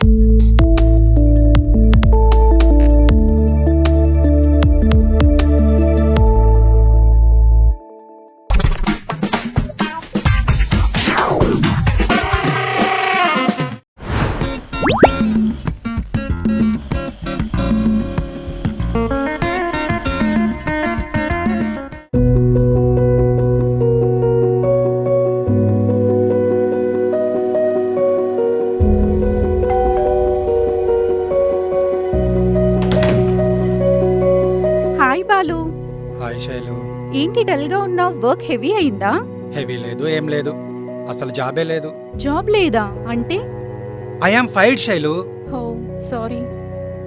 Hi Balu, hi Shailu. ఏంటి dull గా ఉన్నావు? వర్క్ హెవీ అయిందా? హెవీ లేదు, ఏం లేదు, అసలు జాబే లేదు. జాబ్ లేదా అంటే? I am fired Shailu. హో సారీ.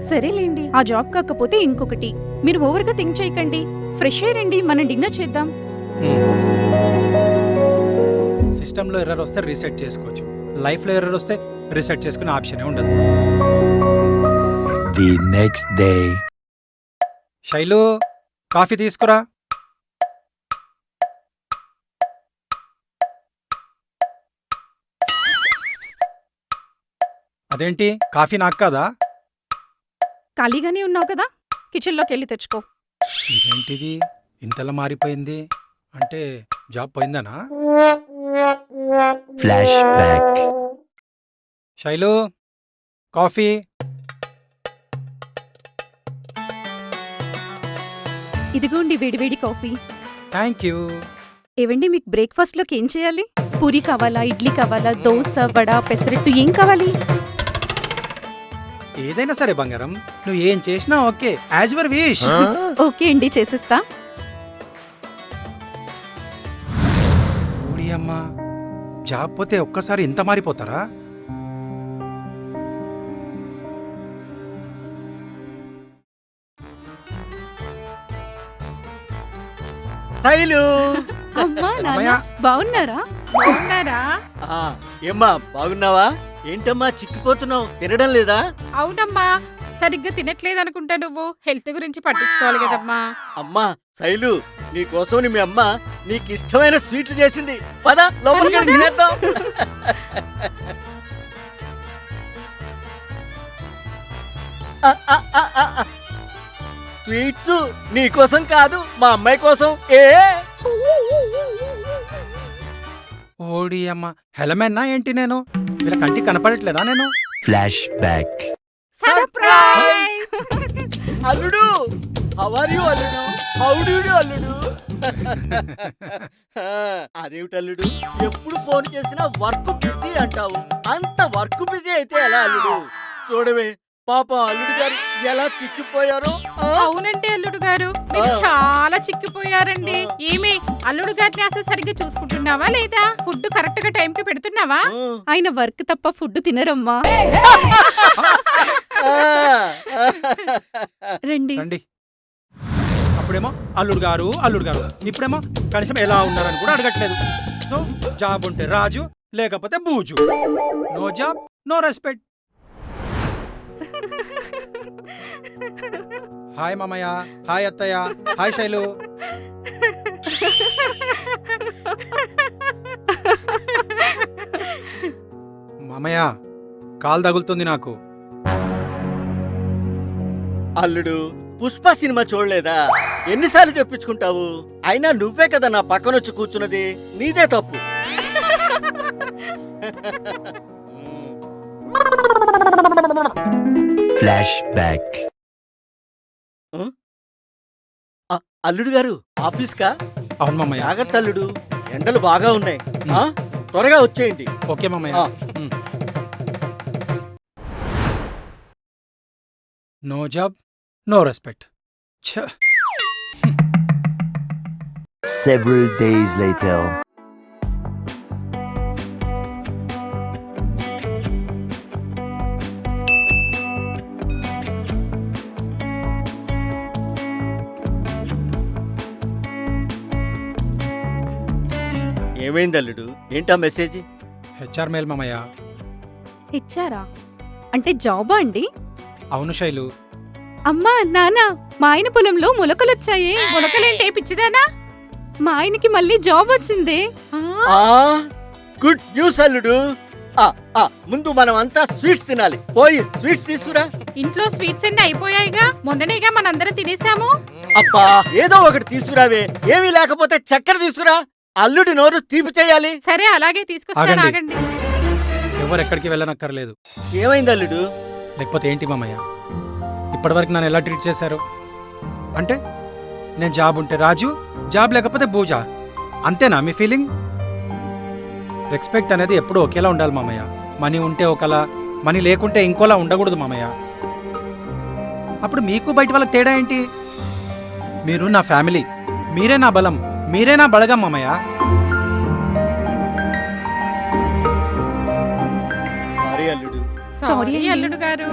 సరేలేండి, ఆ జాబ్ కాకపోతే ఇంకొకటి. మీరు ఓవర్ గా థింక్ చేయకండి, ఫ్రెష్ అయ్యండి, మనం డిన్నర్ చేద్దాం. సిస్టంలో ఎర్రర్ వస్తే రీసెట్ చేసుకోవచ్చు, లైఫ్లో ఎర్రర్ వస్తే రీసెట్ చేసుకునే ఆప్షనే ఉండదు. The next day. Shailu, coffee తీసుకురా. అదేంటి, కాఫీ నాకు కాదా? ఖాళీగానే ఉన్నావు కదా, కిచెన్లోకి వెళ్ళి తెచ్చుకో. ఇదేంటిది ఇంతలా మారిపోయింది? అంటే జాబ్ పోయిందనా? Flashback. శైలు, కాఫీ. ఇదిగోండి వేడివేడి కాఫీ. Thank you. ఏవండి, మీకు బ్రేక్ఫాస్ట్ లోకి ఏం చేయాలి? పూరి కావాలా, ఇడ్లీ కావాలా, దోశ, వడ, పెసరట్టు, ఏం కావాలి? ఏదైనా సరే బంగారం, నువ్వు ఏం చేసినా okay, as your wish. Okay అండి, చేసేస్తా. ఊడి అమ్మా, జాబ్ పోతే ఒక్కసారి ఇంత మారిపోతారా? శైలు, అమ్మా నాన్న అమ్మయ్య. బాగున్నారా? బాగున్నారా? ఏమ్మా బాగున్నావా? ఏంటమ్మా చిక్కిపోతున్నావు, తినడం లేదా? అవునమ్మా, సరిగ్గా తినట్లేదనుకుంటా. నువ్వు హెల్త్ గురించి పట్టించుకోవాలి కదమ్మా. అమ్మా శైలు, నీకోసం మీ అమ్మ నీకు ఇష్టమైన స్వీట్లు చేసింది. పద లోపలికి వెళ్ళి తినేద్దాం. ఆ, ఆ, ఆ, ఆ, ఆ. స్వీట్స్ నీకోసం కాదు, మా అమ్మాయి కోసం. ఓడి అమ్మ, హెలమెన్నా ఏంటి నేను? వీళ్ళ కంటికి కనపడట్లేదా నేను? Flashback. సర్ప్రైజ్! అల్లుడు, హౌ ఆర్ యు అల్లుడు? హౌ డు యు అల్లుడు? అదేమిటి అల్లుడు, ఎప్పుడు ఫోన్ చేసినా వర్క్ బిజీ అంటావు. అంత వర్క్ బిజీ అయితే ఎలా అల్లుడు? చూడవే పాప అల్లుడు గారు ఎలా చిక్కిపోయారో. అవునండి అల్లుడు గారు, మీరు చాలా చిక్కిపోయారండి. ఏమి అల్లుడు గారిని అసలు సరిగ్గా చూసుకుంటున్నావా లేదా? ఫుడ్ కరెక్ట్ గా టైం కి పెడుతున్నావా? ఆయన వర్క్ తప్ప ఫుడ్ తినరమ్మా. రండి. రండి. అప్పుడేమో అల్లుడు గారు అల్లుడు గారు, ఇప్పుడేమో కనీసం ఎలా ఉన్నారని కూడా అడగట్లేదు. సో జాబ్ ఉంటే రాజు, లేకపోతే బూజు. No job, no respect. Hi మామయ్య, హాయ్ అత్తయ్య, హాయ్ శైలు. మామయ్య, కాలు తగులుతుంది నాకు. అల్లుడు, పుష్ప సినిమా చూడలేదా? ఎన్నిసార్లు చెప్పించుకుంటావు? అయినా నువ్వే కదా నా పక్కనొచ్చి కూర్చున్నది, నీదే తప్పు. Flashback. అల్లుడు గారు ఆఫీస్ కా? అవును మామయ్య. జాగ్రత్త అల్లుడు, ఎండలు బాగా ఉన్నాయి. త్వరగా వచ్చేయండి. ఓకే మామయ్య. No job, no respect. Several days later. ఏమైంది అల్లుడు? ఏంటా మెసేజ్? హెచ్ఆర్ మెయిల్ మామయ్య. ఇచ్చారా? అంటే జాబా అండి? అవును శైలు. అమ్మా నాన్న, మా ఆయన పొలంలో మొలకలొచ్చాయే. మొలకలేంటే పిచ్చిదానా? మా ఆయనకి మళ్ళీ జాబ్ వచ్చింది. గుడ్ న్యూస్ అల్లుడు. ముందు మనం అంతా స్వీట్స్ తినాలి. పోయి స్వీట్స్ తీసుకురా. ఇంట్లో స్వీట్స్ అన్ని అయిపోయాయిగా, మొన్ననేగా మనందరం తినేసాము. అబ్బా ఏదో ఒకటి తీసుకురావే. ఏమీ లేకపోతే చక్కెర తీసుకురా. అల్లుడి నోరు తీపి చేయాలి. సరే అలాగే తీసుకొస్తాను, ఆగండి. ఆగండి. ఎవరు ఎక్కడికి వెళ్ళనక్కర్లేదు. ఏమైంది అల్లుడు? లేకపోతే ఏంటి మామయ్య, ఇప్పటివరకు నన్ను ఎలా ట్రీట్ చేశారు? అంటే నేను జాబ్ ఉంటే రాజు, జాబ్ లేకపోతే బూజా, అంతేనా మీ ఫీలింగ్? రెస్పెక్ట్ అనేది ఎప్పుడూ ఒకేలా ఉండాలి మామయ్య. మనీ ఉంటే ఒకలా, మనీ లేకుంటే ఇంకోలా ఉండకూడదు మామయ్య. అప్పుడు మీకు బయట వాళ్ళకి తేడా ఏంటి? మీరు నా ఫ్యామిలీ, మీరే నా బలం, మీరే నా బలగం మామయ్య. సారీ అల్లుడు. సారీ సారీ అల్లుడు గారు.